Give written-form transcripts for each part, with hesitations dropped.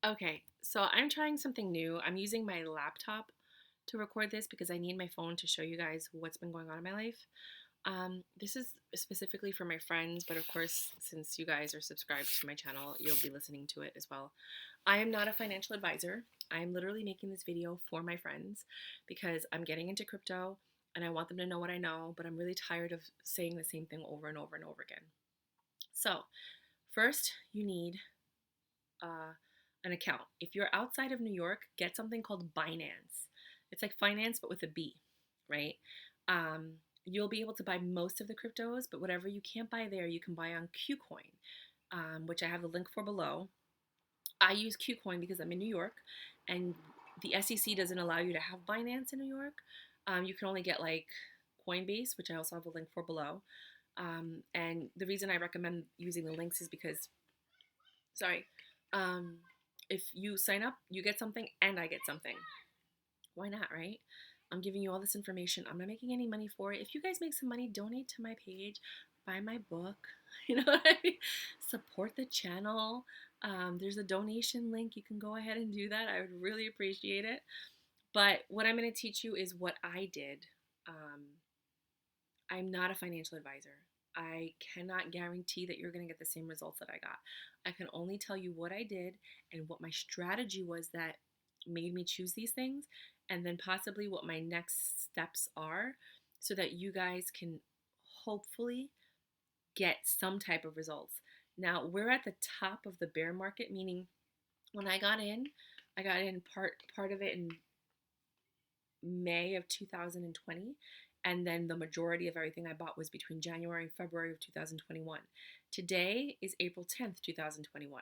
Okay, so I'm trying something new. I'm using my laptop to record this because I need my phone to show you guys what's been going on in my life. This is specifically for my friends, but of course, since you guys are subscribed to my channel, you'll be listening to it as well. I am not a financial advisor. I'm literally making this video for my friends because I'm getting into crypto and I want them to know what I know, but I'm really tired of saying the same thing over and over and over again. So, first, you need uh, an account. If you're outside of New York, get something called Binance. It's like finance, but with a B, right? Um, you'll be able to buy most of the cryptos, but whatever you can't buy there, you can buy on KuCoin, which I have the link for below. I use KuCoin because I'm in New York, and the SEC doesn't allow you to have Binance in New York. You can only get like Coinbase, which I also have a link for below. And the reason I recommend using the links is because sorry. Um, if you sign up, you get something and I get something. Why not, right? I'm giving you all this information. I'm not making any money for it. If you guys make some money, donate to my page, buy my book. You know what I mean? Support the channel. There's a donation link. You can go ahead and do that. I would really appreciate it. But what I'm going to teach you is what I did. Um, I'm not a financial advisor. I cannot guarantee that you're going to get the same results that I got. I can only tell you what I did and what my strategy was that made me choose these things, and then possibly what my next steps are so that you guys can hopefully get some type of results. Now, we're at the top of the bear market, meaning when I got in part of it in May of 2020. And then the majority of everything I bought was between January and February of 2021. Today is April 10th, 2021.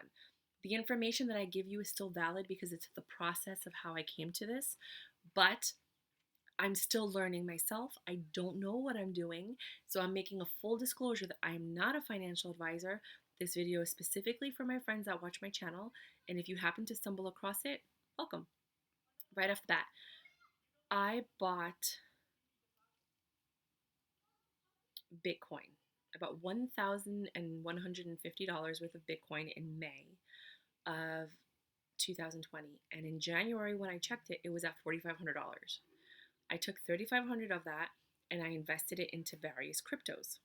The information that I give you is still valid because it's the process of how I came to this, but I'm still learning myself. I don't know what I'm doing, so I'm making a full disclosure that I am not a financial advisor. This video is specifically for my friends that watch my channel, and if you happen to stumble across it, welcome. Right off the bat, I bought Bitcoin. I bought $1,150 worth of Bitcoin in May of 2020. And in January, when I checked it, it was at $4,500. I took $3,500 of that and I invested it into various cryptos.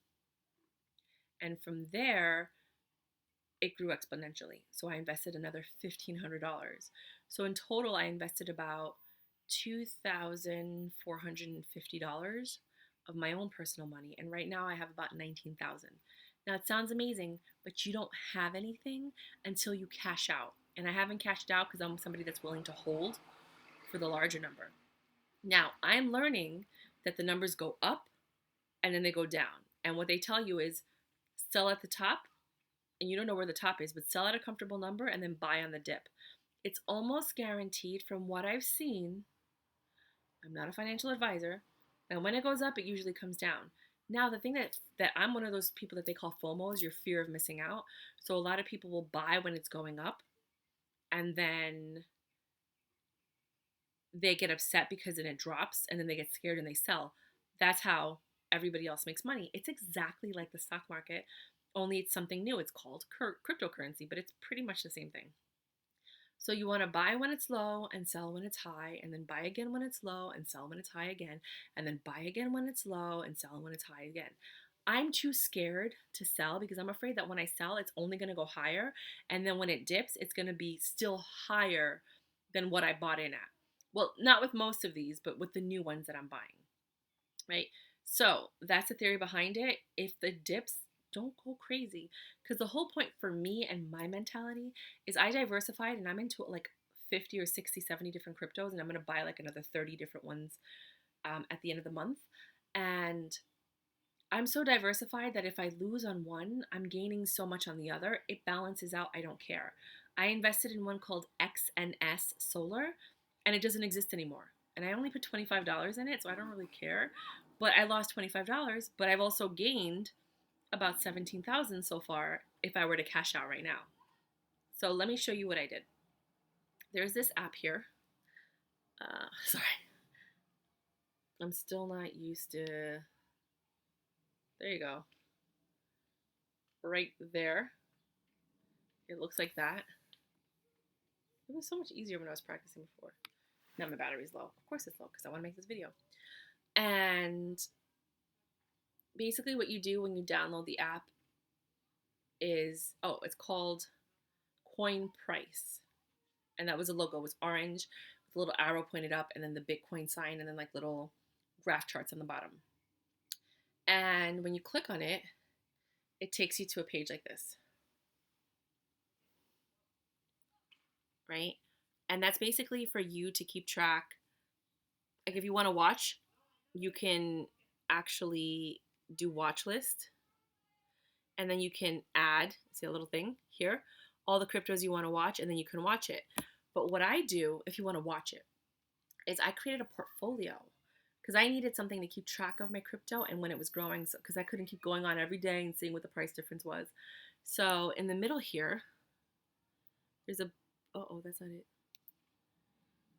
And from there, it grew exponentially. So I invested another $1,500. So in total, I invested about $2,450 of my own personal money. And right now I have about 19,000. Now it sounds amazing, but you don't have anything until you cash out. And I haven't cashed out because I'm somebody that's willing to hold for the larger number. Now I'm learning that the numbers go up and then they go down. And what they tell you is sell at the top, and you don't know where the top is, but sell at a comfortable number and then buy on the dip. It's almost guaranteed from what I've seen. I'm not a financial advisor. And when it goes up, it usually comes down. Now, the thing that I'm one of those people that they call FOMO is your fear of missing out. So a lot of people will buy when it's going up and then they get upset because then it drops and then they get scared and they sell. That's how everybody else makes money. It's exactly like the stock market, only it's something new. It's called cryptocurrency, but it's pretty much the same thing. So you want to buy when it's low and sell when it's high, and then buy again when it's low and sell when it's high again, and then buy again when it's low and sell when it's high again. I'm too scared to sell because I'm afraid that when I sell, it's only going to go higher. And then when it dips, it's going to be still higher than what I bought in at. Well, not with most of these, but with the new ones that I'm buying, right? So that's the theory behind it. If the dips, don't go crazy. Because the whole point for me and my mentality is I diversified and I'm into like 50 or 60, 70 different cryptos, and I'm going to buy like another 30 different ones at the end of the month. And I'm so diversified that if I lose on one, I'm gaining so much on the other. It balances out. I don't care. I invested in one called XNS Solar, and it doesn't exist anymore. And I only put $25 in it, so I don't really care. But I lost $25, but I've also gained about 17,000 so far if I were to cash out right now. So let me show you what I did. There's this app here. Sorry. I'm still not used to. There you go. Right there. It looks like that. It was so much easier when I was practicing before. Now my battery's low. Of course it's low because I want to make this video. And basically what you do when you download the app is, it's called Coin Price. And that was a logo. It was orange with a little arrow pointed up and then the Bitcoin sign and then like little graph charts on the bottom. And when you click on it, it takes you to a page like this. Right? And that's basically for you to keep track. Like if you want to watch, you can actually do watch list. And then you can add, see a little thing here, all the cryptos you want to watch, and then you can watch it. But what I do, if you want to watch it, is I created a portfolio because I needed something to keep track of my crypto and when it was growing, because I couldn't keep going on every day and seeing what the price difference was. So in the middle here, there's a, that's not it.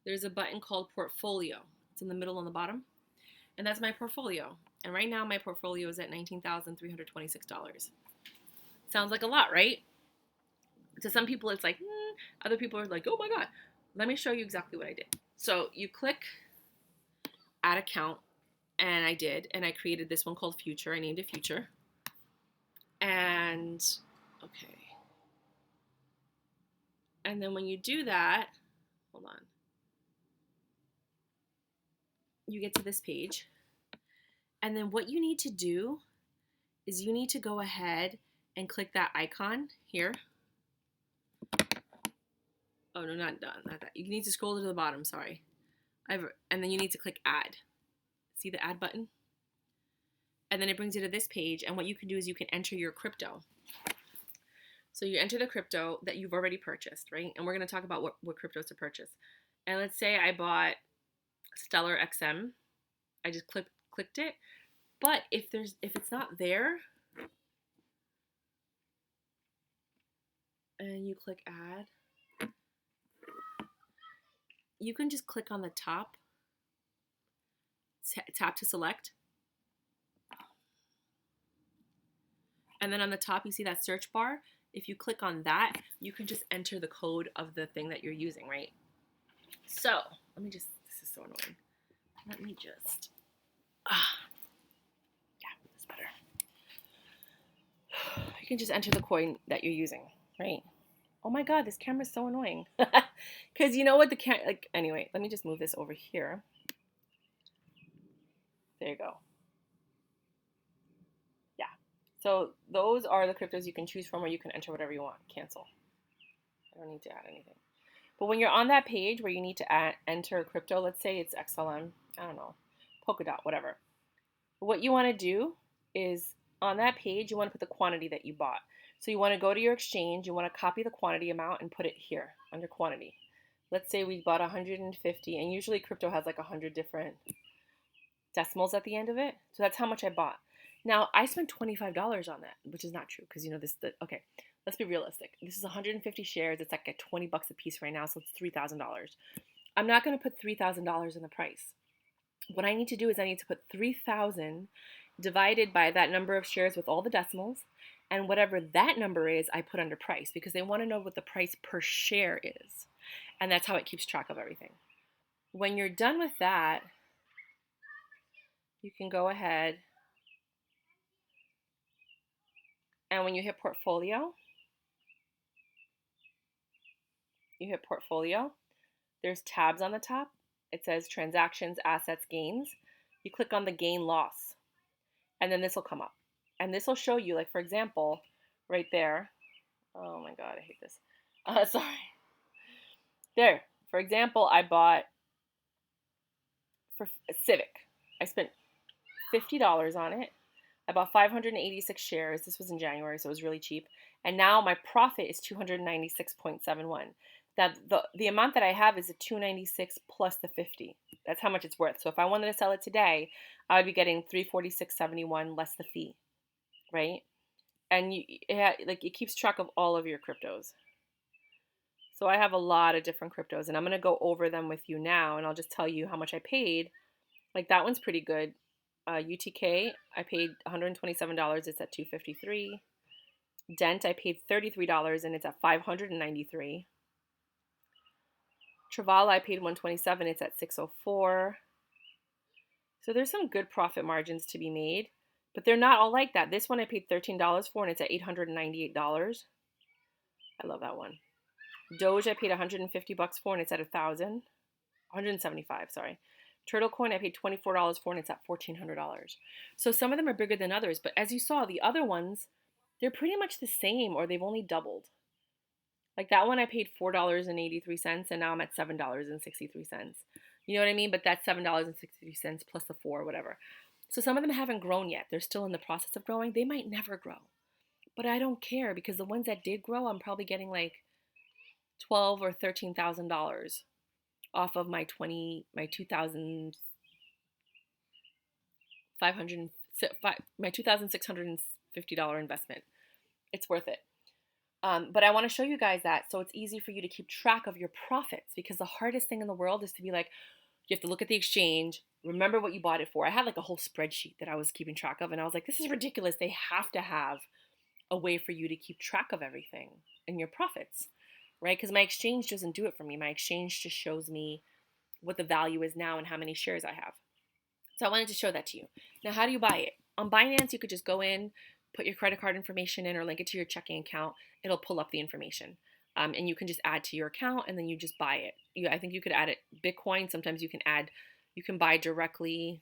There's a button called portfolio. It's in the middle on the bottom. And that's my portfolio. And right now my portfolio is at $19,326. Sounds like a lot, right? To some people it's like, other people are like, oh my God. Let me show you exactly what I did. So you click add account, and I did, and I created this one called Future. I named it Future. And, okay. And then when you do that, hold on. You get to this page. And then what you need to do is you need to go ahead and click that icon here. Oh, no, not done. Not that. You need to scroll to the bottom, sorry. And then you need to click add. See the add button? And then it brings you to this page. And what you can do is you can enter your crypto. So you enter the crypto that you've already purchased, right? And we're going to talk about what cryptos to purchase. And let's say I bought Stellar XM. I just clicked it. But if it's not there, and you click add, you can just click on the top, tap to select. And then on the top, you see that search bar. If you click on that, you can just enter the code of the thing that you're using, right? So, this is so annoying. Let me just, that's better. You can just enter the coin that you're using, right? Oh my God, this camera's so annoying. Because you know what anyway, let me just move this over here. There you go. Yeah. So those are the cryptos you can choose from, or you can enter whatever you want. Cancel. I don't need to add anything. But when you're on that page where you need to enter crypto, let's say it's XLM, I don't know, Polkadot, whatever. What you want to do is on that page, you want to put the quantity that you bought. So you want to go to your exchange, you want to copy the quantity amount and put it here under quantity. Let's say we bought 150, and usually crypto has like 100 different decimals at the end of it. So that's how much I bought. Now, I spent $25 on that, which is not true because, okay, let's be realistic. This is 150 shares. It's like at $20 a piece right now, so it's $3,000. I'm not going to put $3,000 in the price. What I need to do is I need to put 3,000 divided by that number of shares with all the decimals, and whatever that number is, I put under price because they want to know what the price per share is. And that's how it keeps track of everything. When you're done with that, you can go ahead, and when you hit portfolio, there's tabs on the top. It says transactions, assets, gains. You click on the gain loss, and then this will come up. And this will show you, like, for example, right there. Oh my God, I hate this. Sorry. There, for example, I bought for Civic. I spent $50 on it. I bought 586 shares. This was in January, so it was really cheap. And now my profit is 296.71. That the amount that I have is a 296 plus the 50. That's how much it's worth. So if I wanted to sell it today, I would be getting 346.71 less the fee, right? And it keeps track of all of your cryptos. So I have a lot of different cryptos, and I'm going to go over them with you now, and I'll just tell you how much I paid. Like that one's pretty good. UTK, I paid $127. It's at $253. Dent, I paid $33, and it's at $593. Travala, I paid 127. It's at 604. So there's some good profit margins to be made, but they're not all like that. This one I paid $13 for, and it's at $898. I love that one. Doge I paid 150 bucks for, and it's at 175, sorry. Turtle coin I paid $24 for, and it's at $1,400. So some of them are bigger than others, but as you saw, the other ones, they're pretty much the same, or they've only doubled. Like that one I paid $4.83, and now I'm at $7.63. You know what I mean? But that's $7.63 plus the four, whatever. So some of them haven't grown yet. They're still in the process of growing. They might never grow. But I don't care, because the ones that did grow, I'm probably getting like $12,000 or $13,000 off of my 2,650 investment. It's worth it. But I want to show you guys that so it's easy for you to keep track of your profits, because the hardest thing in the world is to be like, you have to look at the exchange, remember what you bought it for. I had like a whole spreadsheet that I was keeping track of, and I was like, this is ridiculous. They have to have a way for you to keep track of everything and your profits, right? Because my exchange doesn't do it for me. My exchange just shows me what the value is now and how many shares I have. So I wanted to show that to you. Now, how do you buy it? On Binance, you could just go in, put your credit card information in, or link it to your checking account. It'll pull up the information. And you can just add to your account, and then you just buy it. I think you could add it Bitcoin. Sometimes you can buy directly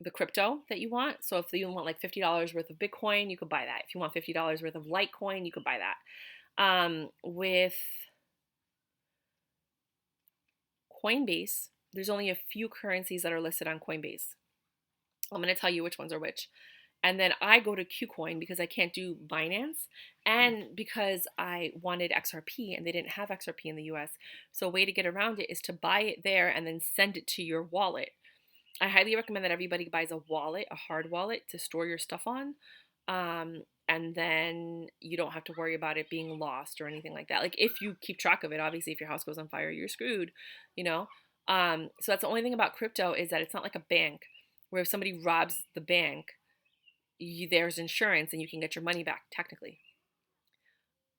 the crypto that you want. So if you want like $50 worth of Bitcoin, you could buy that. If you want $50 worth of Litecoin, you could buy that. With Coinbase, there's only a few currencies that are listed on Coinbase. I'm going to tell you which ones are which. And then I go to KuCoin because I can't do Binance, and because I wanted XRP and they didn't have XRP in the US. So a way to get around it is to buy it there and then send it to your wallet. I highly recommend that everybody buys a wallet, a hard wallet to store your stuff on. And then you don't have to worry about it being lost or anything like that. Like if you keep track of it, obviously if your house goes on fire, you're screwed, you know? So that's the only thing about crypto, is that it's not like a bank where if somebody robs the bank, there's insurance and you can get your money back technically.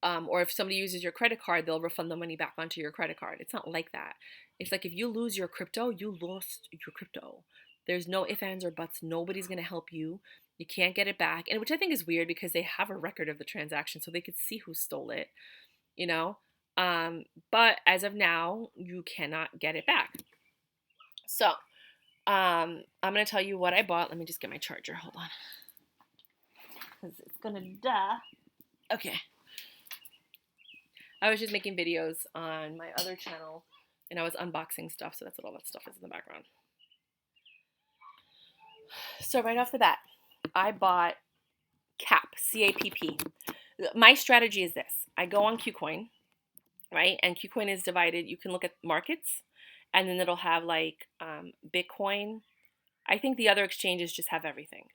Or if somebody uses your credit card, they'll refund the money back onto your credit card. It's not like that. It's like if you lose your crypto, you lost your crypto. There's no ifs, ands, or buts. Nobody's going to help you. You can't get it back. And which I think is weird, because they have a record of the transaction so they could see who stole it, you know? But as of now, you cannot get it back. So I'm going to tell you what I bought. Let me just get my charger. Hold on. Because it's going to die. Okay. I was just making videos on my other channel, and I was unboxing stuff, so that's what all that stuff is in the background. So right off the bat, I bought CAP, C-A-P-P. My strategy is this. I go on KuCoin, right? And KuCoin is divided. You can look at markets, and then it'll have like Bitcoin. I think the other exchanges just have everything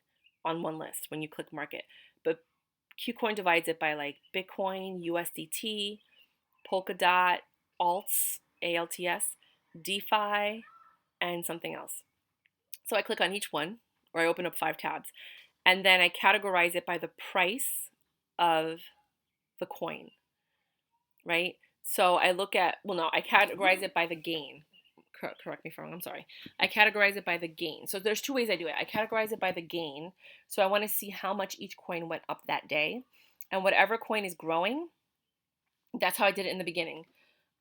on one list when you click market. But KuCoin divides it by like Bitcoin, USDT, Polkadot, alts, ALTS, DeFi, and something else. So I click on each one, or I open up 5 tabs, and then I categorize it by the price of the coin, right? So I look at, I categorize it by the gain. Correct me if I'm wrong, I'm sorry. I categorize it by the gain. So there's 2 ways I do it. I categorize it by the gain. So I want to see how much each coin went up that day. And whatever coin is growing, that's how I did it in the beginning.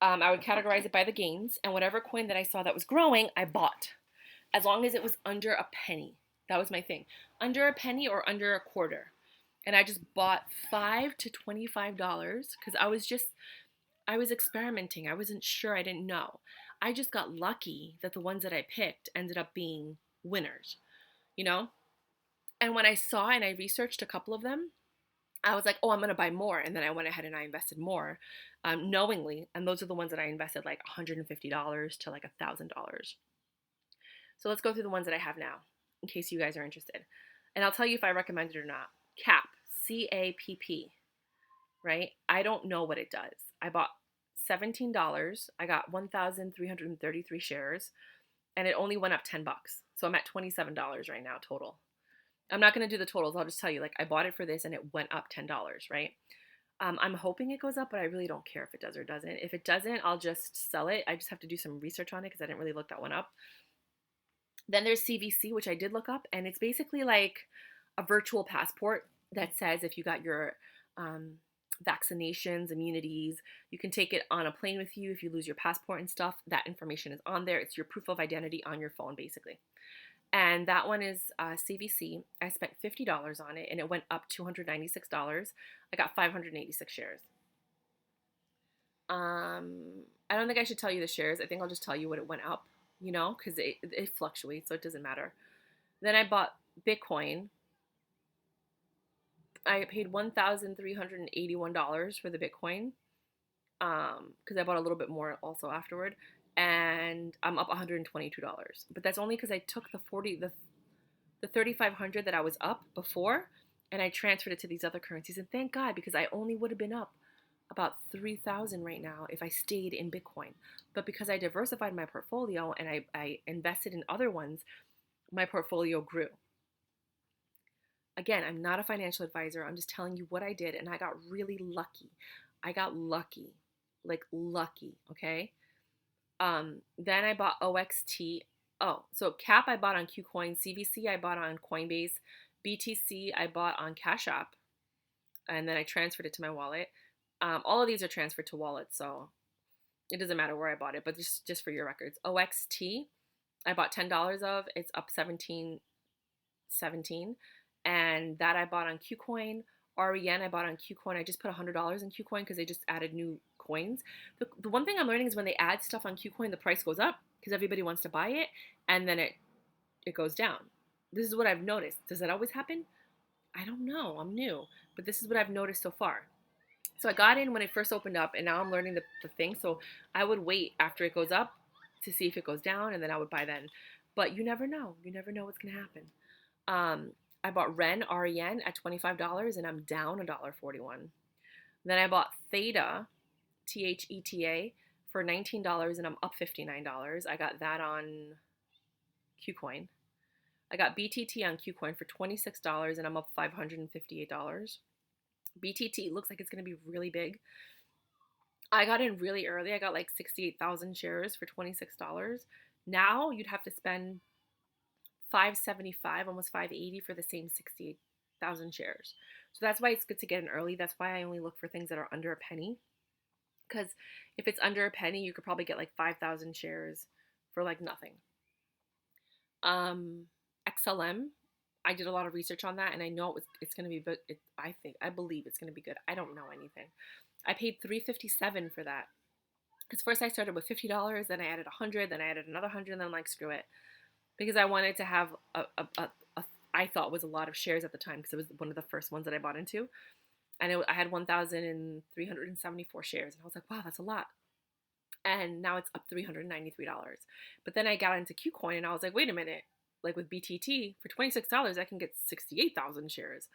I would categorize it by the gains, and whatever coin that I saw that was growing, I bought. As long as it was under a penny. That was my thing. Under a penny or under a quarter. And I just bought $5 to $25 because I was experimenting. I wasn't sure. I didn't know. I just got lucky that the ones that I picked ended up being winners, you know? And when I saw and I researched a couple of them, I was like, oh, I'm going to buy more. And then I went ahead and I invested more knowingly. And those are the ones that I invested like $150 to like $1,000. So let's go through the ones that I have now in case you guys are interested. And I'll tell you if I recommend it or not. CAP, C-A-P-P, right? I don't know what it does. I bought $17. I got 1,333 shares, and it only went up $10. So I'm at $27 right now total. I'm not going to do the totals. I'll just tell you, like, I bought it for this and it went up $10, right? I'm hoping it goes up, but I really don't care if it does or doesn't. If it doesn't, I'll just sell it. I just have to do some research on it because I didn't really look that one up. Then there's CVC, which I did look up, and it's basically like a virtual passport that says if you got your um, vaccinations, immunities, you can take it on a plane with you. If you lose your passport and stuff, that information is on there. It's your proof of identity on your phone, basically. And that one is CVC. I spent $50 on it, and it went up $296. I got 586 shares. I don't think I should tell you the shares. I think I'll just tell you what it went up, because it fluctuates, so it doesn't matter. Then I bought Bitcoin. I paid $1,381 for the Bitcoin because I bought a little bit more also afterward, and I'm up $122. But that's only because I took the 3,500 that I was up before, and I transferred it to these other currencies. And thank God, because I only would have been up about 3,000 right now if I stayed in Bitcoin. But because I diversified my portfolio and I invested in other ones, my portfolio grew. Again, I'm not a financial advisor. I'm just telling you what I did, and I got really lucky. I got lucky, like lucky, okay? Then I bought OXT. Oh, so CAP I bought on KuCoin, CVC I bought on Coinbase, BTC I bought on Cash App, and then I transferred it to my wallet. All of these are transferred to wallets, so it doesn't matter where I bought it, but just for your records. OXT I bought $10 of. It's up 17, and that I bought on KuCoin. REN I bought on KuCoin. I just put $100 in KuCoin because they just added new coins. The one thing I'm learning is when they add stuff on KuCoin, the price goes up because everybody wants to buy it, and then it goes down. This is what I've noticed. Does that always happen? I don't know. I'm new, but this is what I've noticed so far. So I got in when it first opened up, and now I'm learning the thing. So I would wait after it goes up to see if it goes down, and then I would buy then. But you never know. You never know what's going to happen. I bought REN at $25, and I'm down $1.41. Then I bought Theta, THETA, for $19, and I'm up $59. I got that on KuCoin. I got BTT on KuCoin for $26, and I'm up $558. BTT looks like it's going to be really big. I got in really early. I got like 68,000 shares for $26. Now you'd have to spend $575, almost $580 for the same 68,000 shares. So that's why it's good to get in early. That's why I only look for things that are under a penny. Because if it's under a penny, you could probably get like 5,000 shares for like nothing. XLM, I did a lot of research on that, and I know it's going to be, but I believe it's going to be good. I don't know anything. I paid $357 for that. Because first I started with $50, then I added $100, then I added another $100, and then I'm like, screw it. Because I wanted to have I thought was a lot of shares at the time because it was one of the first ones that I bought into. And I had 1,374 shares. And I was like, wow, that's a lot. And now it's up $393. But then I got into KuCoin and I was like, wait a minute. Like with BTT, for $26, I can get 68,000 shares.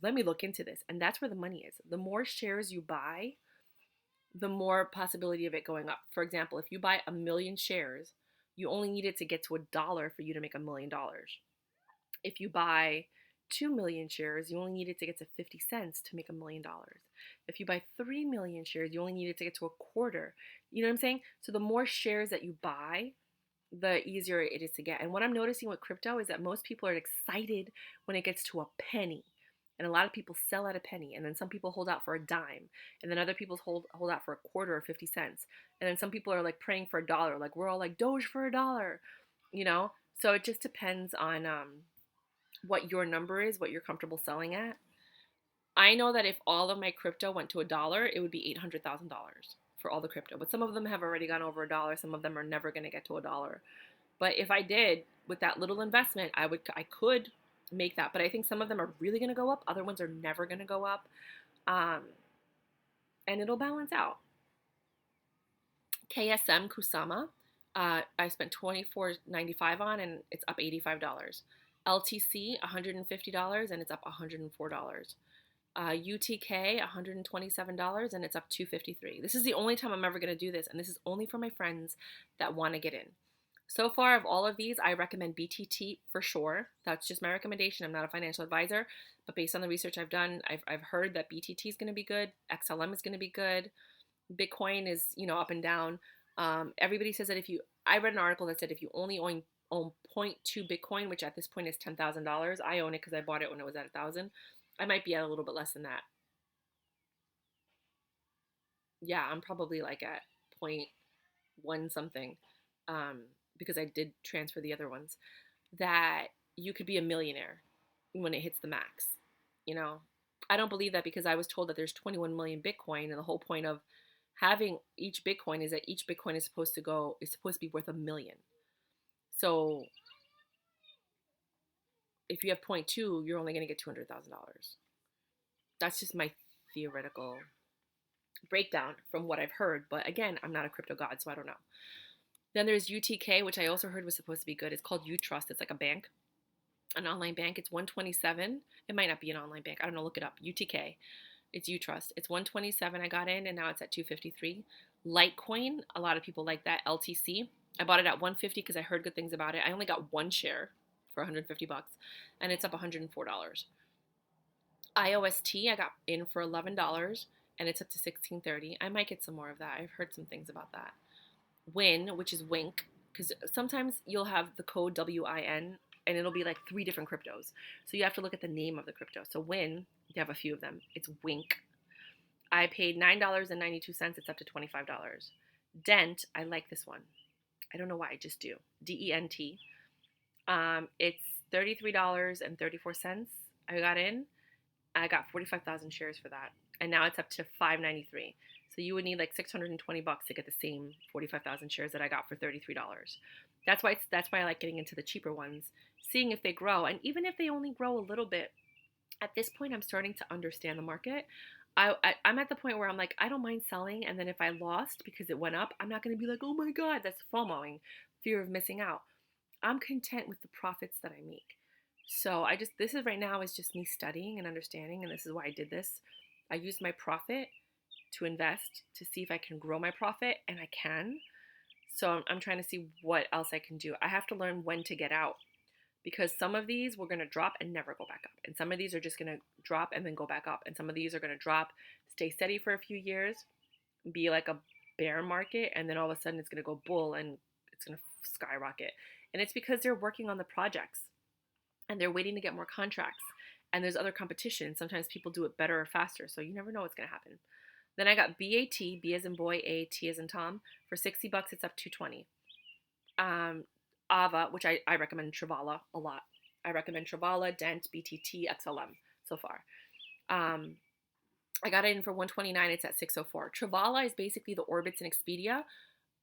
Let me look into this. And that's where the money is. The more shares you buy, the more possibility of it going up. For example, if you buy 1 million shares, you only need it to get to $1 for you to make $1 million. If you buy 2 million shares, you only need it to get to 50 cents to make $1 million. If you buy 3 million shares, you only need it to get to a quarter. You know what I'm saying? So the more shares that you buy, the easier it is to get. And what I'm noticing with crypto is that most people are excited when it gets to a penny. And a lot of people sell at a penny, and then some people hold out for a dime, and then other people hold out for a quarter or 50 cents. And then some people are like praying for $1. Like we're all like Doge for $1, So it just depends on what your number is, what you're comfortable selling at. I know that if all of my crypto went to $1, it would be $800,000 for all the crypto. But some of them have already gone over $1. Some of them are never going to get to $1. But if I did with that little investment, I could make that. But I think some of them are really going to go up. Other ones are never going to go up. And it'll balance out. KSM Kusama, I spent $24.95 on, and it's up $85. LTC, $150, and it's up $104. UTK, $127, and it's up $253. This is the only time I'm ever going to do this, and this is only for my friends that want to get in. So far, of all of these, I recommend BTT for sure. That's just my recommendation. I'm not a financial advisor, but based on the research I've done, I've heard that BTT is going to be good. XLM is going to be good. Bitcoin is, up and down. Everybody says that I read an article that said if you only own zero point 0.2 Bitcoin, which at this point is $10,000. I own it because I bought it when it was at 1,000. I might be at a little bit less than that. Yeah, I'm probably like at point one something, um, because I did transfer the other ones. That you could be a millionaire when it hits the max. You know, I don't believe that because I was told that there's 21 million Bitcoin, and the whole point of having each Bitcoin is that each Bitcoin is supposed to be worth a million. So if you have point 0.2, you're only going to get $200,000. That's just my theoretical breakdown from what I've heard. But again, I'm not a crypto god, so I don't know. Then there's UTK, which I also heard was supposed to be good. It's called UTrust. It's like a bank, an online bank. It's 127. It might not be an online bank. I don't know. Look it up. UTK. It's UTrust. It's 127. I got in, and now it's at 253. Litecoin. A lot of people like that. LTC. I bought it at 150 because I heard good things about it. I only got one share for 150 bucks, and it's up $104. IOST. I got in for $11, and it's up to 1630. I might get some more of that. I've heard some things about that. Win, which is Wink, because sometimes you'll have the code WIN and it'll be like three different cryptos. So you have to look at the name of the crypto. So Win, you have a few of them. It's Wink. I paid $9.92. It's up to $25. Dent, I like this one. I don't know why, I just do. DENT. It's $33.34. I got in. I got 45,000 shares for that, and now it's up to 593. So you would need like 620 bucks to get the same 45,000 shares that I got for $33. That's why I like getting into the cheaper ones, seeing if they grow, and even if they only grow a little bit. At this point, I'm starting to understand the market. I'm at the point where I'm like, I don't mind selling, and then if I lost because it went up, I'm not going to be like, oh my god, that's FOMOing, fear of missing out. I'm content with the profits that I make. So this is right now is just me studying and understanding, and this is why I did this. I used my profit to invest to see if I can grow my profit, and I can. So I'm trying to see what else I can do. I have to learn when to get out because some of these we're going to drop and never go back up. And some of these are just going to drop and then go back up. And some of these are going to drop, stay steady for a few years, be like a bear market, and then all of a sudden it's going to go bull and it's going to skyrocket. And it's because they're working on the projects and they're waiting to get more contracts. And there's other competition. Sometimes people do it better or faster. So you never know what's going to happen. Then I got BAT, B as in boy, A, T as in Tom. For 60 bucks, it's up 220. AVA, which I recommend Travala a lot. I recommend Travala, Dent, BTT, XLM so far. I got it in for 129. It's at 604. Travala is basically the Orbitz and Expedia,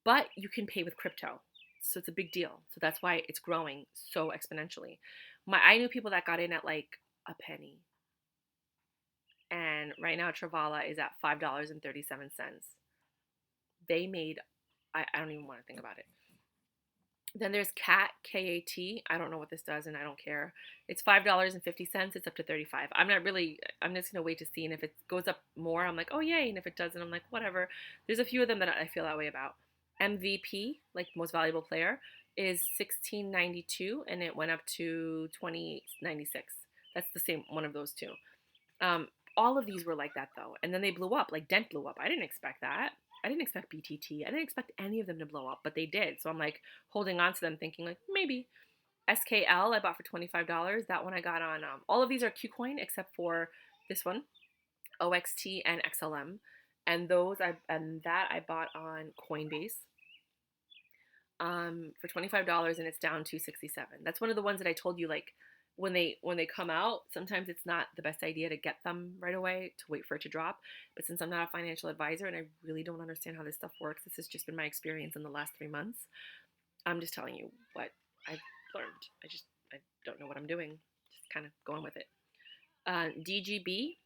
but you can pay with crypto. So it's a big deal. So that's why it's growing so exponentially. I knew people that got in at like a penny. And right now Travala is at $5.37. They made, I don't even want to think about it. Then there's CAT, KAT. I don't know what this does and I don't care. It's $5.50. It's up to 35. I'm just going to wait to see. And if it goes up more, I'm like, oh, yay. And if it doesn't, I'm like, whatever. There's a few of them that I feel that way about. MVP, like most valuable player, is $16.92 and it went up to $20.96. That's the same one of those two. All of these were like that though. And then they blew up, like Dent blew up. I didn't expect that. I didn't expect BTT. I didn't expect any of them to blow up, but they did. So I'm like holding on to them thinking like maybe. SKL I bought for $25. That one I got on, all of these are KuCoin except for this one, OXT and XLM. And that I bought on Coinbase for $25 and it's down to 67. That's one of the ones that I told you like when they come out, sometimes it's not the best idea to get them right away, to wait for it to drop. But since I'm not a financial advisor and I really don't understand how this stuff works, this has just been my experience in the last 3 months. I'm just telling you what I've learned. I don't know what I'm doing. Just kind of going with it. DGB,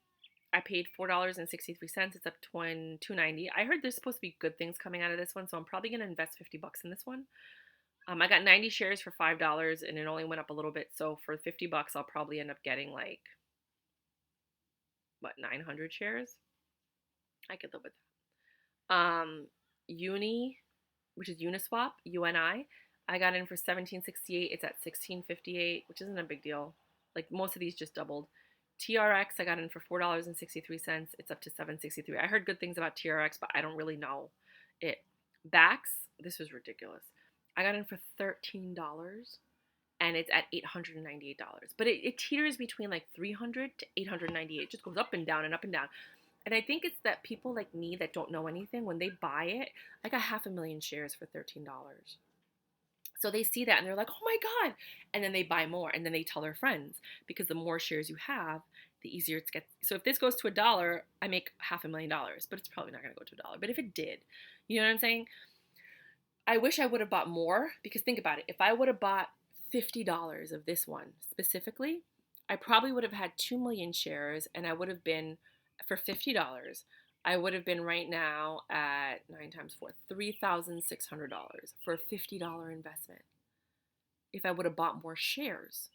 I paid $4.63. It's up to $2.90. I heard there's supposed to be good things coming out of this one, so I'm probably going to invest 50 bucks in this one. I got 90 shares for $5 and it only went up a little bit. So for 50 bucks, I'll probably end up getting like, 900 shares? I could live with that. Uni, which is Uniswap, UNI. I got in for 1768. It's at 1658, which isn't a big deal. Like most of these just doubled. TRX I got in for $4.63. It's up to 763. I heard good things about TRX, but I don't really know it. Bax, this was ridiculous. I got in for $13 and it's at $898. But it teeters between like 300 to 898. It just goes up and down and up and down. And I think it's that people like me that don't know anything, when they buy it, I got 500,000 shares for $13. So they see that and they're like, oh my God. And then they buy more and then they tell their friends, because the more shares you have, the easier it gets. So if this goes to $1, I make $500,000, but it's probably not going to go to $1. But if it did, you know what I'm saying? I wish I would have bought more, because think about it. If I would have bought $50 of this one specifically, I probably would have had 2 million shares and I would have been, for $50, I would have been right now at 9 times 4, $3,600 for a $50 investment if I would have bought more shares.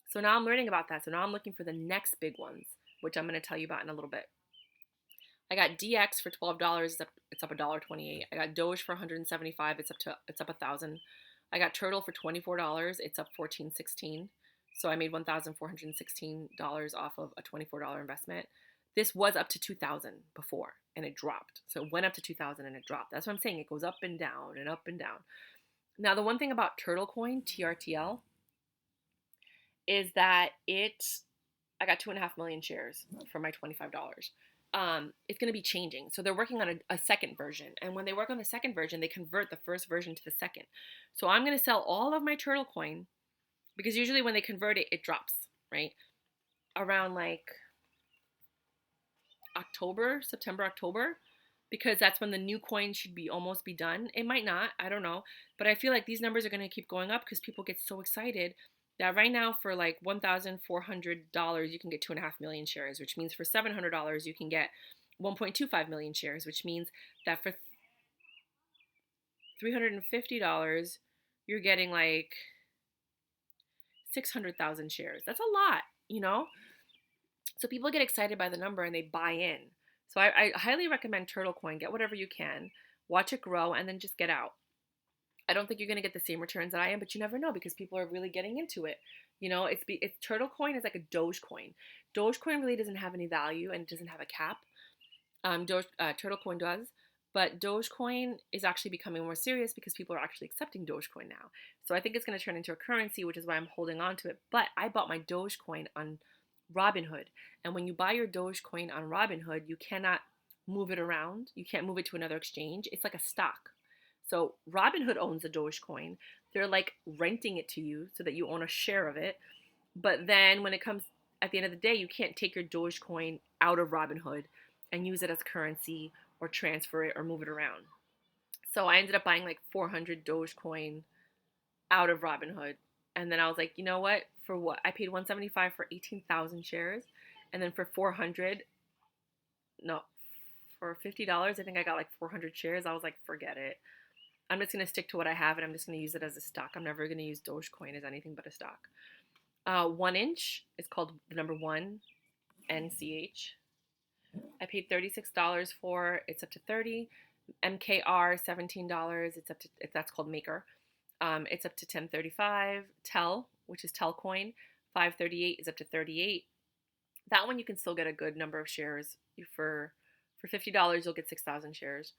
So now I'm learning about that. So now I'm looking for the next big ones, which I'm going to tell you about in a little bit. I got DX for $12. It's up $1.28. I got Doge for $175. It's up 1,000. I got Turtle for $24. It's up $14.16. So I made $1,416 off of a $24 investment. This was up to 2,000 before and it dropped. So it went up to 2,000 and it dropped. That's what I'm saying. It goes up and down and up and doin. Now, the one thing about Turtle Coin, TRTL, is that I got 2.5 million shares for my $25. It's going to be changing. So they're working on a second version. And when they work on the second version, they convert the first version to the second. So I'm going to sell all of my Turtle Coin, because usually when they convert it, it drops, right? Around like September, October, because that's when the new coin should be almost be done. It might not, I don't know. But I feel like these numbers are going to keep going up because people get so excited that right now for like $1,400, you can get 2.5 million shares, which means for $700, you can get 1.25 million shares, which means that for $350, you're getting like 600,000 shares. That's a lot, you know? So people get excited by the number and they buy in. So I highly recommend Turtle Coin. Get whatever you can, watch it grow, and then just get out. I don't think you're going to get the same returns that I am, but you never know because people are really getting into it. You know, it's Turtle Coin is like a Dogecoin. Dogecoin really doesn't have any value and it doesn't have a cap. Turtle Coin does, but Dogecoin is actually becoming more serious because people are actually accepting Dogecoin now. So I think it's going to turn into a currency, which is why I'm holding on to it. But I bought my Dogecoin on Robinhood, and when you buy your Dogecoin on Robinhood, you cannot move it around. You can't move it to another exchange. It's like a stock. So Robinhood owns the Dogecoin. They're like renting it to you so that you own a share of it. But then when it comes at the end of the day, you can't take your Dogecoin out of Robinhood and use it as currency or transfer it or move it around. So I ended up buying like 400 Dogecoin out of Robinhood. And then I was like, you know what? For what? I paid $175 for 18,000 shares. And then for for $50, I think I got like 400 shares. I was like, forget it. I'm just going to stick to what I have and I'm just going to use it as a stock. I'm never going to use Dogecoin as anything but a stock. 1 inch is called the number 1, NCH. I paid $36 for it. It's up to 30. MKR, $17. That's called Maker. It's up to 1035. Tel, which is Telcoin, 538 is up to 38. That one you can still get a good number of shares. For $50, you'll get 6,000 shares.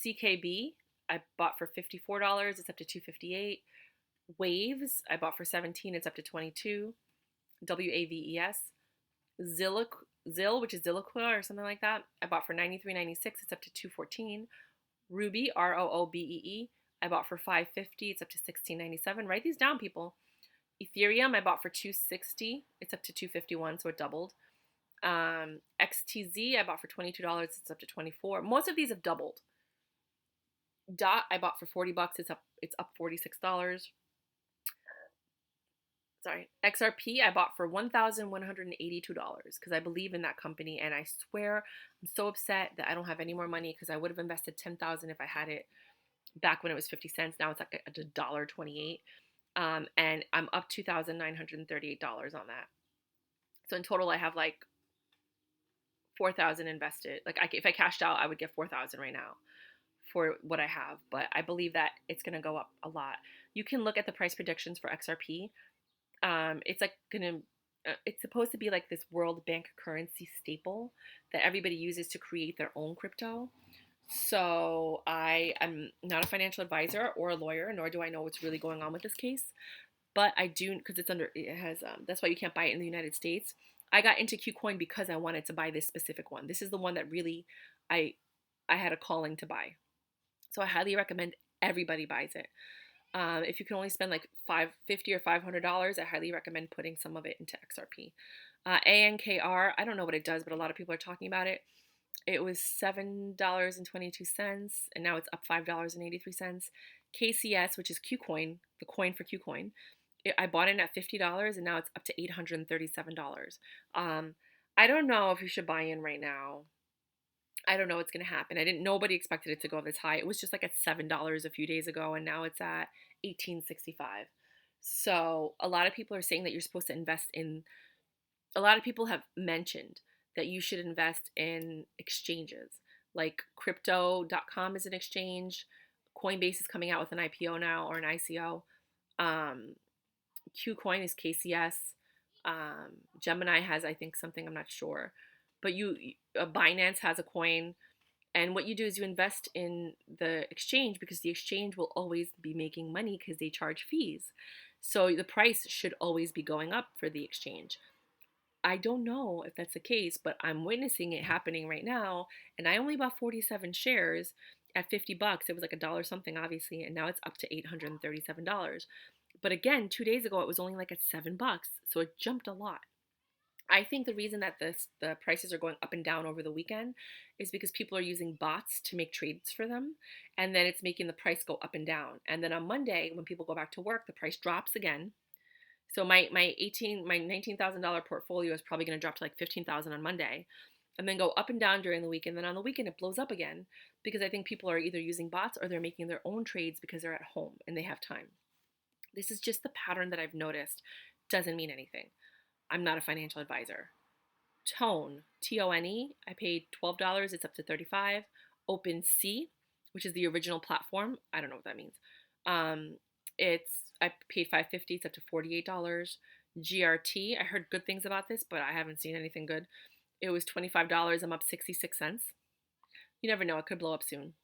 CKB, I bought for $54. It's up to 258. Waves, I bought for 17. It's up to 22. WAVES. Zill, which is Zilliqua or something like that, I bought for $93.96. It's up to 214. Ruby, ROOBEE, I bought for $550. It's up to $16.97. Write these down, people. Ethereum, I bought for $260. It's up to $251, so it doubled. XTZ, I bought for $22. It's up to $24. Most of these have doubled. DOT, I bought for $40. It's up $46. Sorry. XRP, I bought for $1,182 because I believe in that company, and I swear I'm so upset that I don't have any more money because I would have invested $10,000 if I had it back when it was 50 cents. Now it's like $1.28. And I'm up $2,938 on that. So in total, I have like $4,000 invested. Like if I cashed out, I would get $4,000 right now for what I have, but I believe that it's going to go up a lot. You can look at the price predictions for XRP. It's like gonna it's supposed to be like this World Bank currency staple that everybody uses to create their own crypto. So I am not a financial advisor or a lawyer, nor do I know what's really going on with this case. But I do, because it has that's why you can't buy it in the United States. I got into Qcoin because I wanted to buy this specific one. This is the one that really I I had a calling to buy. So I highly recommend everybody buys it. If you can only spend like $550 or $500, I highly recommend putting some of it into XRP. ANKR, I don't know what it does, but a lot of people are talking about it. It was $7.22, and now it's up $5.83. KCS, which is Qcoin, the coin for Qcoin, I bought it at $50, and now it's up to $837. I don't know if you should buy in right now. I don't know what's going to happen. Nobody expected it to go this high. It was just like at $7 a few days ago, and now it's at 18.65. So a lot of people are saying that you're supposed to invest in, a lot of people have mentioned that you should invest in exchanges. Like cryto.com is an exchange. Coinbase is coming out with an IPO now, or an ICO. Qcoin is KCS. Gemini has, I think, something, I'm not sure. But Binance has a coin. And what you do is you invest in the exchange, because the exchange will always be making money because they charge fees. So the price should always be going up for the exchange. I don't know if that's the case, but I'm witnessing it happening right now. And I only bought 47 shares at $50. It was like a dollar something, obviously, and now it's up to $837. But again, 2 days ago, it was only like at $7. So it jumped a lot. I think the reason that the prices are going up and down over the weekend is because people are using bots to make trades for them, and then it's making the price go up and down. And then on Monday, when people go back to work, the price drops again. So my $19,000 portfolio is probably going to drop to like 15,000 on Monday, and then go up and down during the week. And then on the weekend, it blows up again, because I think people are either using bots or they're making their own trades because they're at home and they have time. This is just the pattern that I've noticed. Doesn't mean anything. I'm not a financial advisor. Tone, Tone, I paid $12. It's up to $35. OpenSea, which is the original platform. I don't know what that means. I paid $5.50. It's up to $48. GRT, I heard good things about this, but I haven't seen anything good. It was $25. I'm up 66 cents. You never know. It could blow up soon.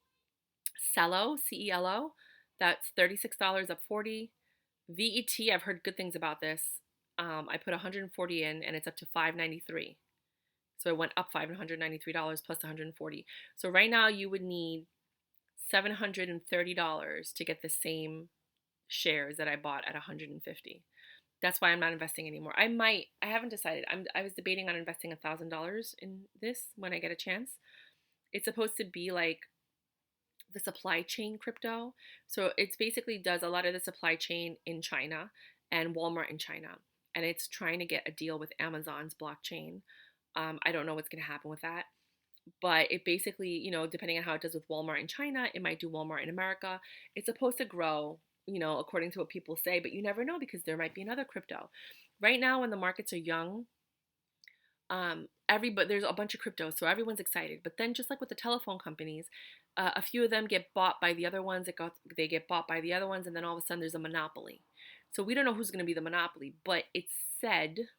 Celo, CELO, that's $36, up 40. VET, I've heard good things about this. I put 140 in, and it's up to 593. So it went up $593 plus 140. So right now you would need $730 to get the same shares that I bought at 150. That's why I'm not investing anymore. I haven't decided. I was debating on investing $1,000 in this when I get a chance. It's supposed to be like the supply chain crypto. So it's basically does a lot of the supply chain in China and Walmart in China. And it's trying to get a deal with Amazon's blockchain. I don't know what's going to happen with that. But it basically, depending on how it does with Walmart in China, it might do Walmart in America. It's supposed to grow, according to what people say, but you never know, because there might be another crypto. Right now, when the markets are young, there's a bunch of cryptos, so everyone's excited. But then, just like with the telephone companies, a few of them get bought by the other ones. They get bought by the other ones, and then all of a sudden there's a monopoly. So we don't know who's going to be the monopoly, but it's said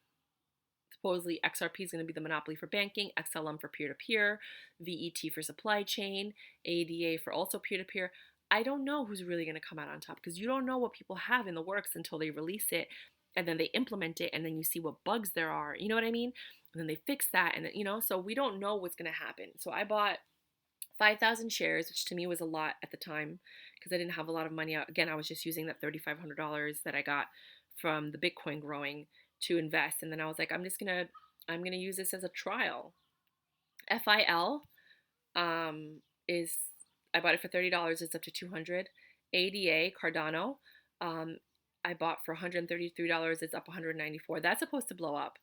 supposedly XRP is going to be the monopoly for banking, XLM for peer-to-peer, VET for supply chain, ADA for also peer-to-peer. I don't know who's really going to come out on top, because you don't know what people have in the works until they release it, and then they implement it, and then you see what bugs there are. You know what I mean? And then they fix that, and then, so we don't know what's going to happen. So I bought 5,000 shares, which to me was a lot at the time, because I didn't have a lot of money. Again, I was just using that $3,500 that I got from the Bitcoin growing to invest. And then I was like, I'm going to use this as a trial. FIL is, I bought it for $30. It's up to $200. ADA, Cardano, I bought for $133. It's up $194. That's supposed to blow up,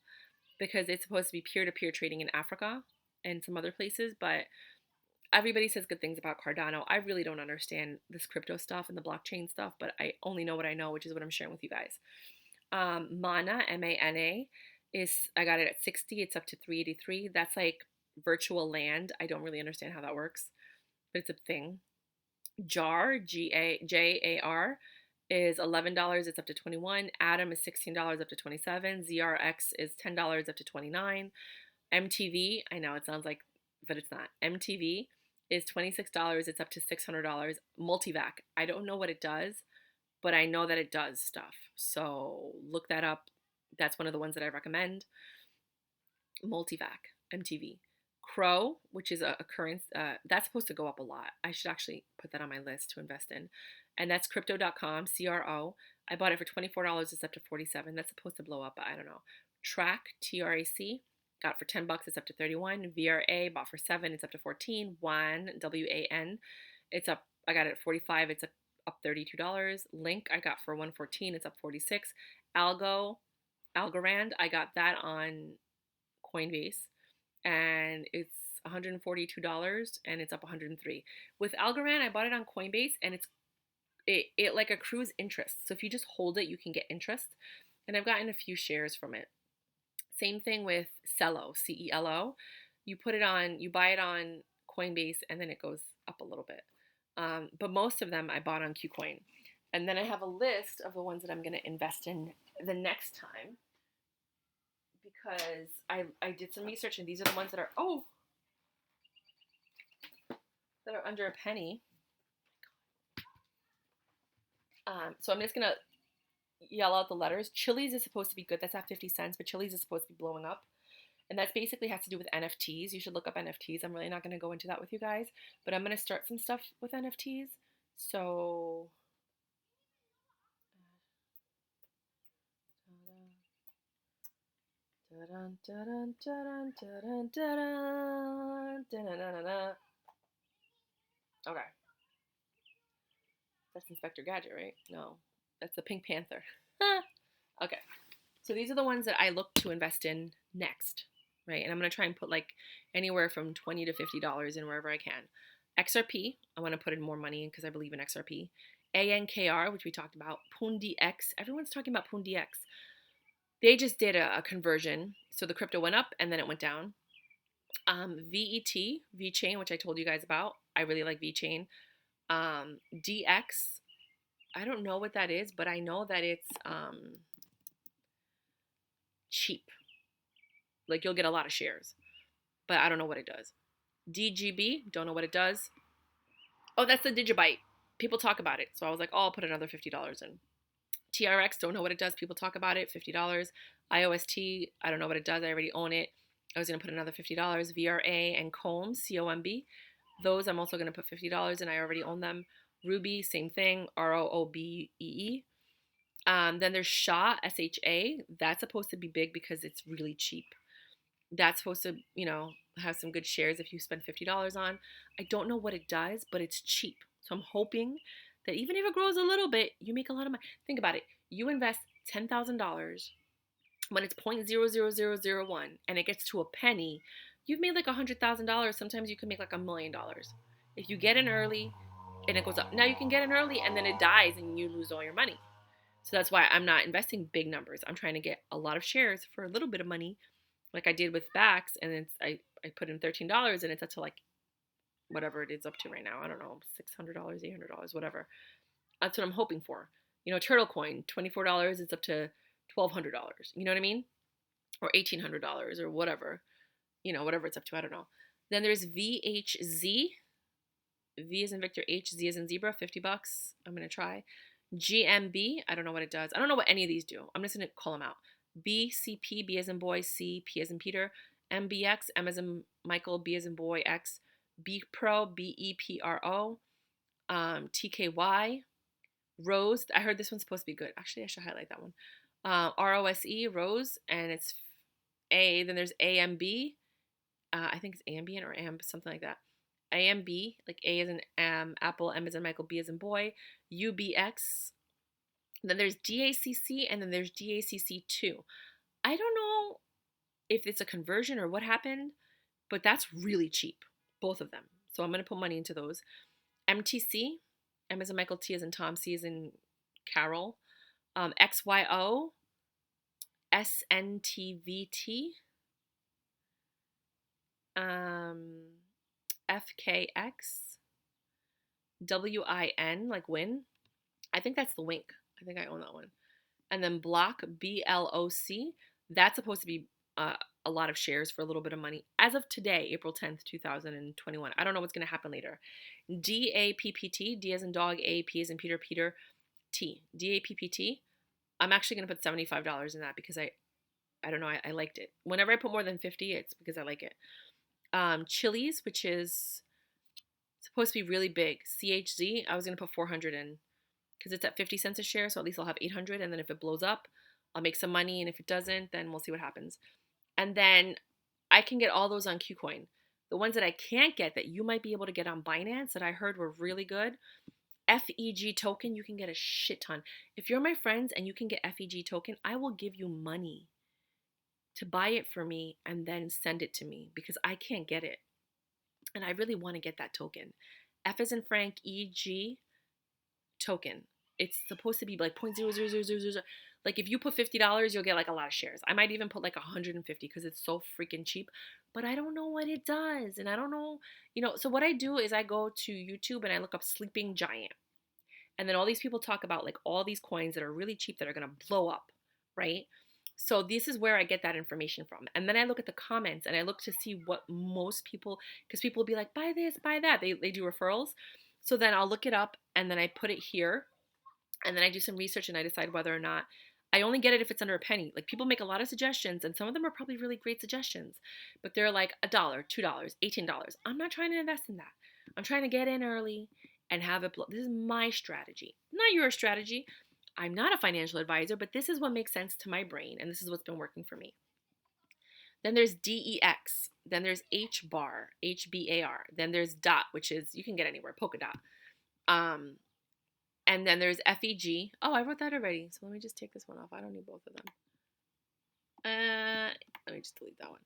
because it's supposed to be peer-to-peer trading in Africa and some other places. But everybody says good things about Cardano. I really don't understand this crypto stuff and the blockchain stuff, but I only know what I know, which is what I'm sharing with you guys. Mana, MANA, I got it at 60. It's up to 383. That's like virtual land. I don't really understand how that works, but it's a thing. Jar, Jar, is $11. It's up to 21. Atom is $16 up to 27. ZRX is $10 up to 29. MTV, I know it sounds like, but it's not. MTV is $26. It's up to $600. Multivac, I don't know what it does, but I know that it does stuff. So look that up. That's one of the ones that I recommend. Multivac, MTV. Crow, which is a currency, that's supposed to go up a lot. I should actually put that on my list to invest in. And that's crypto.com, CRO. I bought it for $24. It's up to 47. That's supposed to blow up, but I don't know. Track, TRAC. Got it for $10. It's up to 31. VRA, bought for 7. It's up to 14. WAN, WAN. It's up. I got it at 45. It's up $32. Link, I got for 114. It's up 46. Algorand, I got that on Coinbase, and it's $142 and it's up 103. With Algorand, I bought it on Coinbase, and it like accrues interest. So if you just hold it, you can get interest. And I've gotten a few shares from it. Same thing with Celo, CELO. You buy it on Coinbase, and then it goes up a little bit. But most of them I bought on KuCoin. And then I have a list of the ones that I'm going to invest in the next time, because I did some research, and these are the ones that are under a penny. So I'm just gonna yell out the letters. Chili's is supposed to be good. That's at 50 cents, but Chili's is supposed to be blowing up. And that basically has to do with NFTs. You should look up NFTs. I'm really not going to go into that with you guys, but I'm going to start some stuff with NFTs. So okay. That's Inspector Gadget, right? No, that's the Pink Panther. Okay. So these are the ones that I look to invest in next, right? And I'm going to try and put like anywhere from $20 to $50 in wherever I can. XRP, I want to put in more money in because I believe in XRP. ANKR, which we talked about. Pundi X. Everyone's talking about Pundi X. They just did a conversion. So the crypto went up and then it went down. VET, VeChain, which I told you guys about. I really like VeChain. DX, I don't know what that is, but I know that it's cheap. Like you'll get a lot of shares, but I don't know what it does. DGB, don't know what it does. Oh, that's the Digibyte. People talk about it. So I was like, oh, I'll put another $50 in. TRX, don't know what it does. People talk about it, $50. IOST, I don't know what it does. I already own it. I was going to put another $50. VRA and COMB, COMB. Those I'm also going to put $50 in. I already own them. Ruby, same thing. ROOBEE. Then there's SHA, SHA. That's supposed to be big because it's really cheap. That's supposed to, have some good shares if you spend $50 on. I don't know what it does, but it's cheap. So I'm hoping that even if it grows a little bit, you make a lot of money. Think about it. You invest $10,000 when it's 0.00001 and it gets to a penny, you've made like $100,000. Sometimes you can make like $1 million. If you get in early and it goes up. Now you can get in early and then it dies and you lose all your money. So that's why I'm not investing big numbers. I'm trying to get a lot of shares for a little bit of money, like I did with Bax, and I put in $13 and it's up to like whatever it is up to right now. I don't know, $600, $800, whatever. That's what I'm hoping for. Turtle coin, $24, it's up to $1,200. You know what I mean? Or $1,800 or whatever. Whatever it's up to. I don't know. Then there's VHZ. V as in Victor, H, Z as in zebra, $50. I'm going to try. GMB, I don't know what it does. I don't know what any of these do. I'm just going to call them out. BCP, B as in boy, C, P as in Peter. MBX, M as in Michael, B as in boy, X. BPRO, BEPRO. TKY. Rose, I heard this one's supposed to be good. Actually, I should highlight that one. ROSE, Rose, and it's A. Then there's AMB. I think it's ambient or amp, something like that. AMB, like A as in Apple, M as in Michael, B as in boy. UBX. Then there's DACC, and then there's DACC2. I don't know if it's a conversion or what happened, but that's really cheap, both of them. So I'm going to put money into those. MTC, M as in Michael, T as in Tom, C as in Carol. XYO, SNTVT, FKX, WIN, like win. I think that's the Wink. I think I own that one. And then Block, BLOC. That's supposed to be uh, a lot of shares for a little bit of money. As of today, April 10th, 2021. I don't know what's going to happen later. DAPPT, D as in dog, A, P as in Peter, Peter, T. DAPPT. I'm actually going to put $75 in that because I don't know, I liked it. Whenever I put more than 50, it's because I like it. Chili's, which is supposed to be really big. CHZ, I was going to put 400 in because it's at 50 cents a share, so at least I'll have 800. And then if it blows up, I'll make some money. And if it doesn't, then we'll see what happens. And then I can get all those on KuCoin. The ones that I can't get that you might be able to get on Binance that I heard were really good. FEG token, you can get a shit ton. If you're my friends and you can get FEG token, I will give you money to buy it for me and then send it to me because I can't get it. And I really want to get that token. F as in Frank, EG token. It's supposed to be like 0.00000. Like if you put $50, you'll get like a lot of shares. I might even put like 150 because it's so freaking cheap. But I don't know what it does. And I don't know, so what I do is I go to YouTube and I look up Sleeping Giant. And then all these people talk about like all these coins that are really cheap that are going to blow up, right? So this is where I get that information from. And then I look at the comments and I look to see what most people, because people will be like, buy this, buy that. They do referrals. So then I'll look it up and then I put it here and then I do some research and I decide whether or not I only get it if it's under a penny. Like people make a lot of suggestions and some of them are probably really great suggestions, but they're like $1, $2, $18. I'm not trying to invest in that. I'm trying to get in early and have it. This is my strategy, not your strategy. I'm not a financial advisor, but this is what makes sense to my brain and this is what's been working for me. Then there's DEX. Then there's HBAR, HBAR. Then there's DOT, which is, you can get anywhere, polka dot. And then there's FEG. Oh, I wrote that already. So let me just take this one off. I don't need both of them. Let me just delete that one.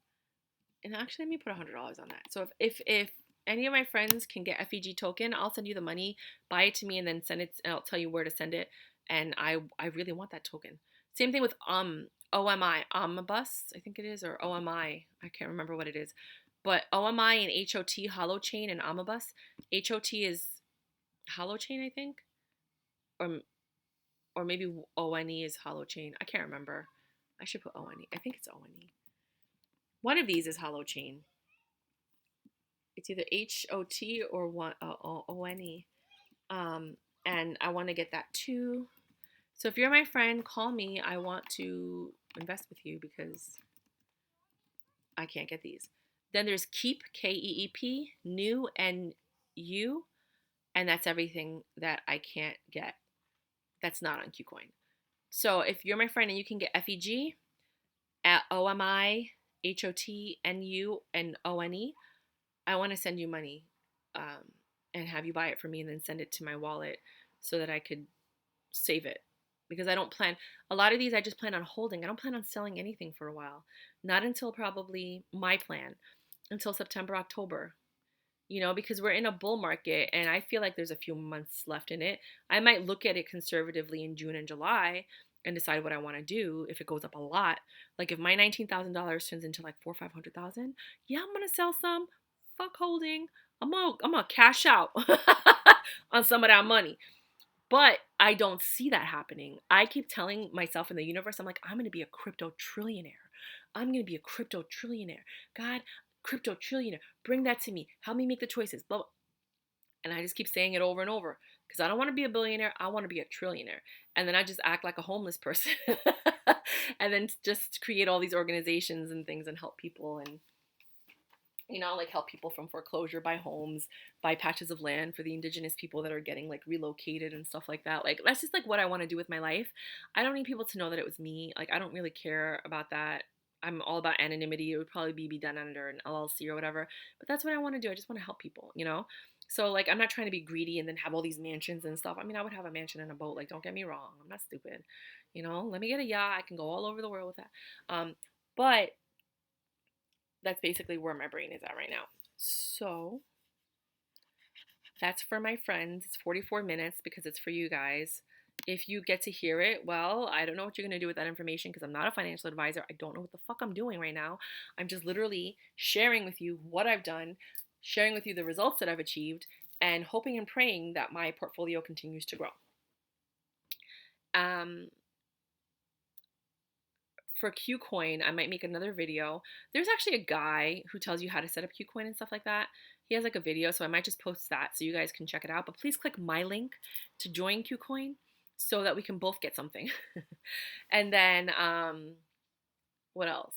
And actually, let me put $100 on that. So if any of my friends can get FEG token, I'll send you the money, buy it to me, and then send it. And I'll tell you where to send it. And I really want that token. Same thing with OMI, Omnibus, I think it is, or OMI. I can't remember what it is. But OMI and HOT, Holochain, and Omnibus. HOT is Holochain, I think. Or maybe ONE is Holochain. I can't remember. I should put ONE. I think it's ONE. One of these is Holochain. It's either HOT or ONE. And I want to get that too. So if you're my friend, call me. I want to invest with you because I can't get these. Then there's Keep, KEEP, New, and U. And that's everything that I can't get. That's not on KuCoin. So if you're my friend and you can get FEG, at OMI, HOT, NU, and ONE, I want to send you money and have you buy it for me and then send it to my wallet so that I could save it. Because I don't plan, a lot of these I just plan on holding. I don't plan on selling anything for a while. Not until probably my plan, until September, October. Because we're in a bull market and I feel like there's a few months left in it. I might look at it conservatively in June and July and decide what I want to do if it goes up a lot. Like if my $19,000 turns into like $400,000 or $500,000, yeah, I'm gonna sell some. Fuck holding. I'm gonna cash out on some of that money. But I don't see that happening. I keep telling myself in the universe, I'm like, I'm gonna be a crypto trillionaire. I'm gonna be a crypto trillionaire. God, crypto trillionaire, bring that to me. Help me make the choices. Blah, blah. And I just keep saying it over and over because I don't want to be a billionaire. I want to be a trillionaire. And then I just act like a homeless person and then just create all these organizations and things and help people and, like help people from foreclosure, buy homes, buy patches of land for the indigenous people that are getting like relocated and stuff like that. Like that's just like what I want to do with my life. I don't need people to know that it was me. Like I don't really care about that. I'm all about anonymity. It would probably be done under an LLC or whatever. But that's what I want to do. I just want to help people, So like I'm not trying to be greedy and then have all these mansions and stuff. I mean, I would have a mansion and a boat. Like don't get me wrong. I'm not stupid. Let me get a yacht. I can go all over the world with that. But that's basically where my brain is at right now. So that's for my friends. It's 44 minutes because it's for you guys. If you get to hear it, well, I don't know what you're going to do with that information because I'm not a financial advisor. I don't know what the fuck I'm doing right now. I'm just literally sharing with you what I've done, sharing with you the results that I've achieved, and hoping and praying that my portfolio continues to grow. Um, for Qcoin, I might make another video. There's actually a guy who tells you how to set up Qcoin and stuff like that. He has like a video, so I might just post that so you guys can check it out. But please click my link to join Qcoin so that we can both get something. And then what else?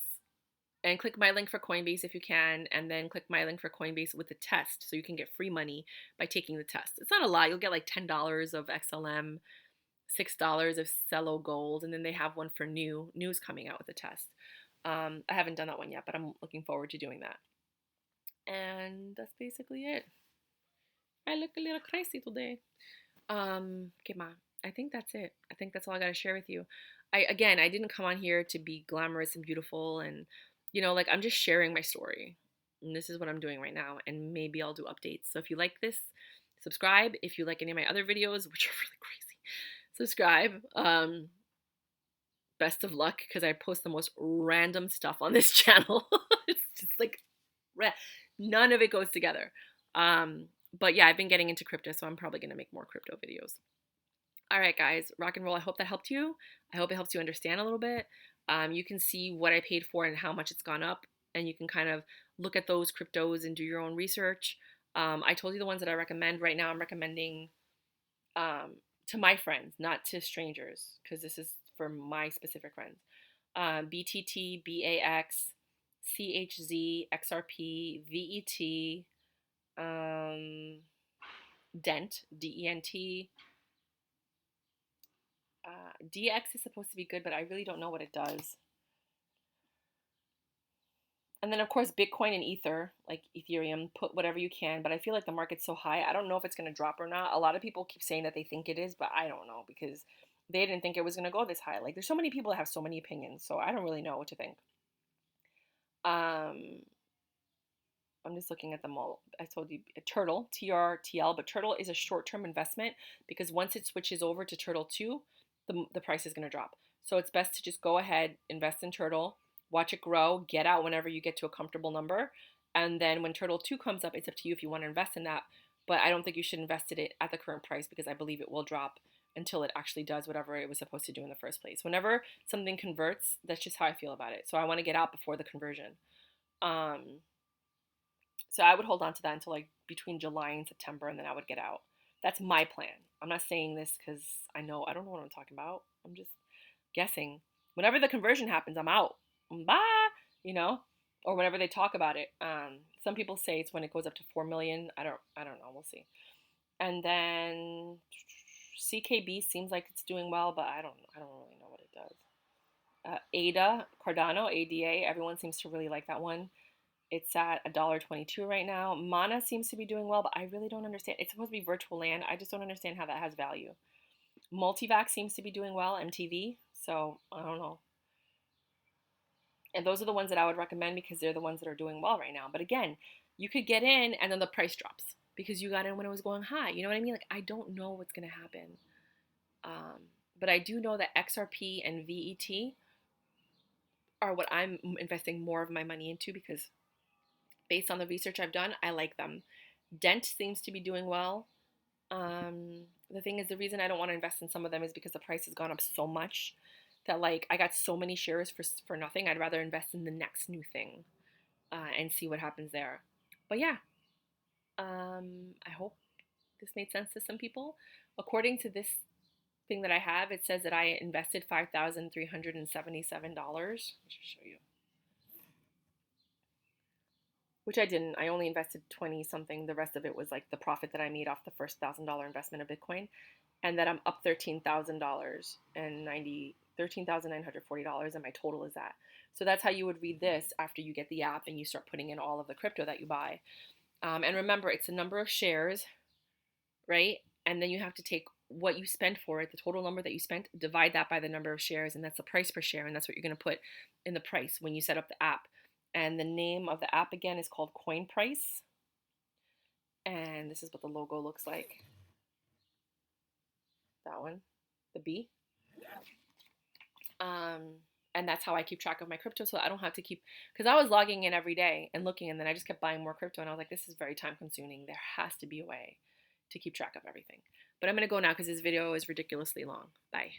And click my link for Coinbase if you can, and then click my link for Coinbase with the test so you can get free money by taking the test. It's not a lot. You'll get like $10 of XLM, $6 of Cello Gold, and then they have one for news coming out with the test. I haven't done that one yet, but I'm looking forward to doing that. And that's basically it. I look a little crazy today. Okay, ma. I think that's it. I think that's all I got to share with you. I didn't come on here to be glamorous and beautiful, and like I'm just sharing my story. And this is what I'm doing right now, and maybe I'll do updates. So if you like this, subscribe. If you like any of my other videos, which are really crazy, subscribe. Best of luck, because I post the most random stuff on this channel. It's just like none of it goes together. But yeah, I've been getting into crypto, so I'm probably gonna make more crypto videos. All right, guys, rock and roll. I hope that helped you. I hope it helps you understand a little bit. You can see what I paid for and how much it's gone up, and you can kind of look at those cryptos and do your own research. I told you the ones that I recommend. Right now, I'm recommending to my friends, not to strangers, because this is for my specific friends. BTT, BAX, CHZ, XRP, VET, DENT, DENT. DX is supposed to be good, but I really don't know what it does. And then, of course, Bitcoin and Ether, like Ethereum, put whatever you can. But I feel like the market's so high, I don't know if it's going to drop or not. A lot of people keep saying that they think it is, but I don't know because they didn't think it was going to go this high. Like, there's so many people that have so many opinions, so I don't really know what to think. I'm just looking at them all. I told you Turtle, TRTL, but Turtle is a short-term investment because once it switches over to Turtle 2, the price is going to drop. So it's best to just go ahead, invest in Turtle, watch it grow, get out whenever you get to a comfortable number. And then when Turtle 2 comes up, it's up to you if you want to invest in that. But I don't think you should invest in it at the current price because I believe it will drop until it actually does whatever it was supposed to do in the first place. Whenever something converts, that's just how I feel about it. So I want to get out before the conversion. So I would hold on to that until like between July and September, and then I would get out. That's my plan. I'm not saying this because I don't know what I'm talking about. I'm just guessing. Whenever the conversion happens, I'm out. Bye, or whenever they talk about it. Some people say it's when it goes up to 4 million. I don't know. We'll see. And then CKB seems like it's doing well, but I don't really know what it does. ADA, Cardano, ADA. Everyone seems to really like that one. It's at $1.22 right now. Mana seems to be doing well, but I really don't understand. It's supposed to be virtual land. I just don't understand how that has value. Multivac seems to be doing well, MTV. So I don't know. And those are the ones that I would recommend because they're the ones that are doing well right now. But again, you could get in and then the price drops because you got in when it was going high. You know what I mean? Like, I don't know what's going to happen. But I do know that XRP and VET are what I'm investing more of my money into because based on the research I've done, I like them. Dent seems to be doing well. The thing is, the reason I don't want to invest in some of them is because the price has gone up so much that like I got so many shares for nothing. I'd rather invest in the next new thing and see what happens there. But yeah, I hope this made sense to some people. According to this thing that I have, it says that I invested $5,377. I'll just show you. Which I didn't. I only invested 20 something. The rest of it was like the profit that I made off the first $1,000 investment of Bitcoin, and that I'm up $13,000 and $13,940, and my total is that. So that's how you would read this after you get the app and you start putting in all of the crypto that you buy. And remember, it's a number of shares, right? And then you have to take what you spent for it, the total number that you spent, divide that by the number of shares, and that's the price per share, and that's what you're going to put in the price when you set up the app. And the name of the app again is called Coin Price. And this is what the logo looks like. That one, the B. And that's how I keep track of my crypto, so I don't have to keep, because I was logging in every day and looking, and then I just kept buying more crypto, and I was like, this is very time consuming. There has to be a way to keep track of everything. But I'm gonna go now because this video is ridiculously long. Bye.